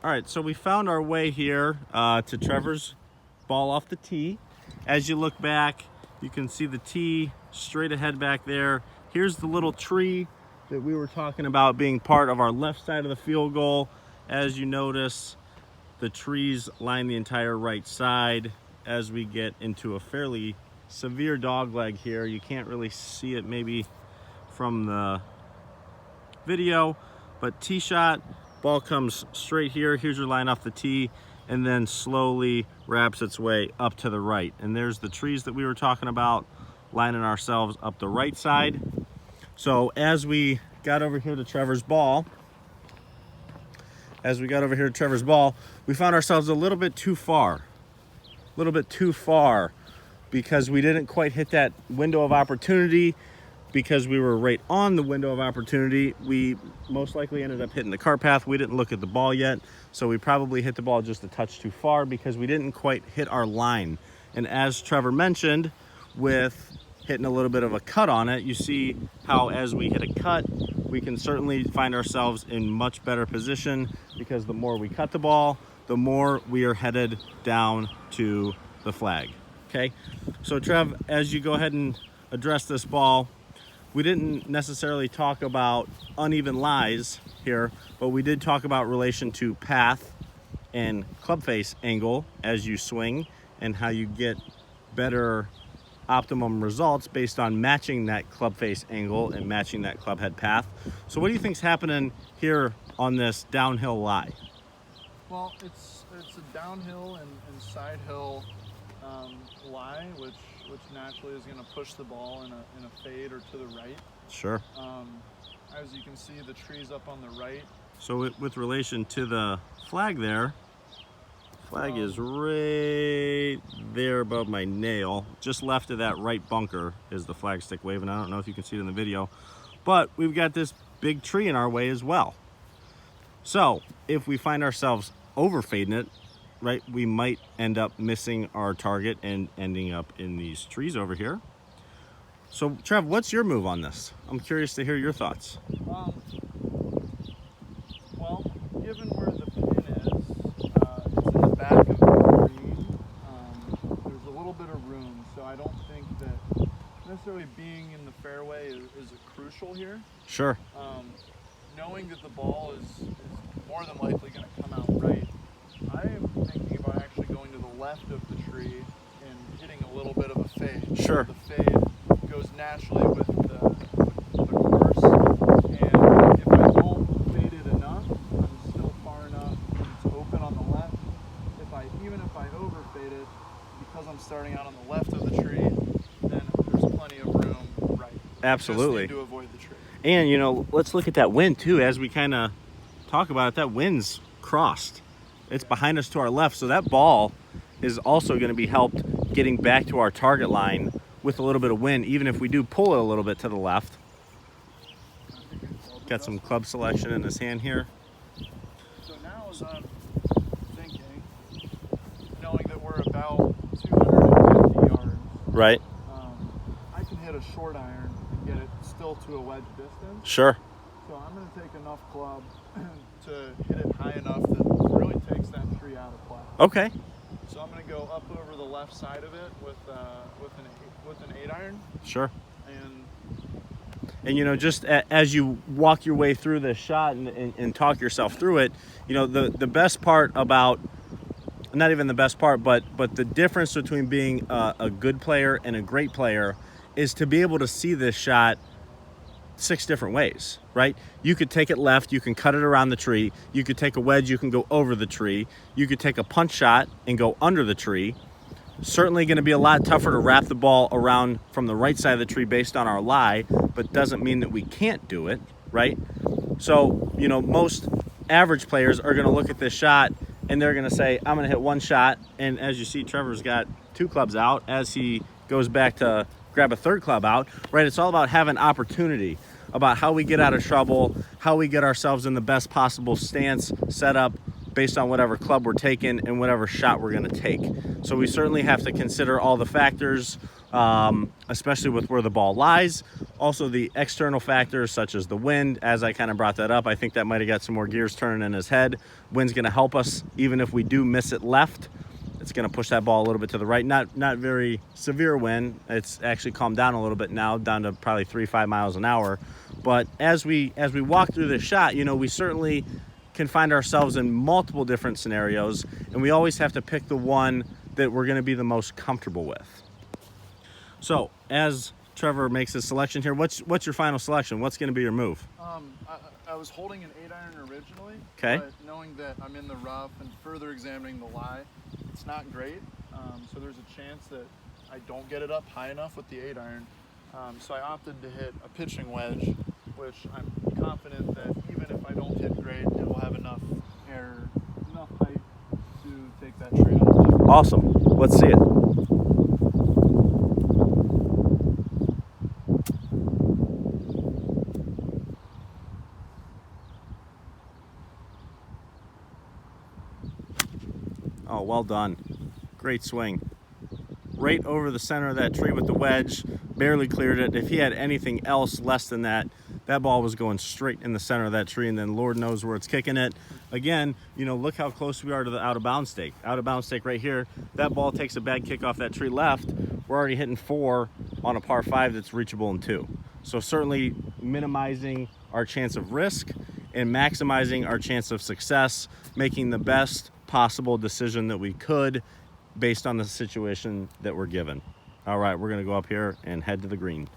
All right, so we found our way here to Trevor's ball off the tee. As you look back, you can see the tee straight ahead back there. Here's the little tree that we were talking about being part of our left side of the field goal. As you notice, the trees line the entire right side. As we get into a fairly severe dog leg here, you can't really see it maybe from the video, but tee shot, ball comes straight here. Here's your line off the tee, and then slowly wraps its way up to the right. And there's the trees that we were talking about, lining ourselves up the right side. So as we got over here to Trevor's ball, we found ourselves a little bit too far. Because we didn't quite hit that window of opportunity. Because we were right on the window of opportunity, we most likely ended up hitting the cart path. We didn't look at the ball yet, so we probably hit the ball just a touch too far because we didn't quite hit our line. And as Trevor mentioned, with hitting a little bit of a cut on it, you see how as we hit a cut, we can certainly find ourselves in much better position, because the more we cut the ball, the more we are headed down to the flag. Okay, so Trev, as you go ahead and address this ball, we didn't necessarily talk about uneven lies here, but we did talk about relation to path and club face angle as you swing, and how you get better optimum results based on matching that club face angle and matching that club head path. So what do you think's happening here on this downhill lie? Well, it's a downhill and side hill lie, which naturally is going to push the ball in a fade or to the right. Sure. As you can see, the tree's up on the right. So with relation to the flag there, flag is right there above my nail. Just left of that right bunker is the flag stick waving. I don't know if you can see it in the video, but we've got this big tree in our way as well. So if we find ourselves over fading it, right, we might end up missing our target and ending up in these trees over here. So Trev, what's your move on this? I'm curious to hear your thoughts. Well, given where the pin is, it's in the back of the green. There's a little bit of room, so I don't think that necessarily being in the fairway is crucial here. Sure. Knowing that the ball is more than likely going to come out right, I am thinking about actually going to the left of the tree and hitting a little bit of a fade. Sure. So the fade goes naturally with the course, and if I don't fade it enough, I'm still far enough that it's open on the left. Even if I overfade it, because I'm starting out on the left of the tree, then there's plenty of room right. Absolutely. Just need to avoid the tree. And you know, let's look at that wind too. As we kind of talk about it, that wind's crossed. It's behind us to our left, so that ball is also going to be helped getting back to our target line with a little bit of wind, even if we do pull it a little bit to the left. Got some club selection in his hand here. So now as I'm thinking, knowing that we're about 250 yards, Right. I can hit a short iron and get it still to a wedge distance. Sure. So I'm going to take enough club to hit it high enough that it really takes that tree out of play. Okay. So I'm going to go up over the left side of it with an 8-iron. Sure. And you know, just as you walk your way through this shot and talk yourself through it, you know, the best part about, not even the best part, but the difference between being a good player and a great player is to be able to see this shot 6 different ways, right? You could take it left, you can cut it around the tree, you could take a wedge, you can go over the tree, you could take a punch shot and go under the tree. Certainly going to be a lot tougher to wrap the ball around from the right side of the tree based on our lie, but doesn't mean that we can't do it, right? So, you know, most average players are going to look at this shot and they're going to say, I'm going to hit one shot. And as you see, Trevor's got 2 clubs out as he goes back to grab a 3rd club out, right? It's all about having opportunity, about how we get out of trouble, how we get ourselves in the best possible stance, setup, based on whatever club we're taking and whatever shot we're going to take. So we certainly have to consider all the factors, especially with where the ball lies. Also, the external factors such as the wind, as I kind of brought that up, I think that might have got some more gears turning in his head. Wind's going to help us, even if we do miss it left. It's going to push that ball a little bit to the right. Not very severe wind. It's actually calmed down a little bit now, down to probably 3-5 miles an hour. But as we walk through this shot, you know, we certainly can find ourselves in multiple different scenarios, and we always have to pick the one that we're going to be the most comfortable with. So as Trevor makes his selection here, what's your final selection? What's going to be your move? I was holding an 8-iron originally. Okay. But knowing that I'm in the rough and further examining the lie, it's not great. So there's a chance that I don't get it up high enough with the 8-iron. So I opted to hit a pitching wedge, which I'm confident that even if I don't hit great, it will have enough air, enough height to take that tree out of the left. Awesome. Let's see it. Oh, well done. Great swing. Right over the center of that tree with the wedge, barely cleared it. If he had anything else less than that, that ball was going straight in the center of that tree, and then Lord knows where it's kicking it. Again, you know, look how close we are to the out of bounds stake. Out of bounds stake right here. That ball takes a bad kick off that tree left. We're already hitting 4 on a par 5 that's reachable in 2. So certainly minimizing our chance of risk and maximizing our chance of success, making the best possible decision that we could based on the situation that we're given. All right, we're gonna go up here and head to the green.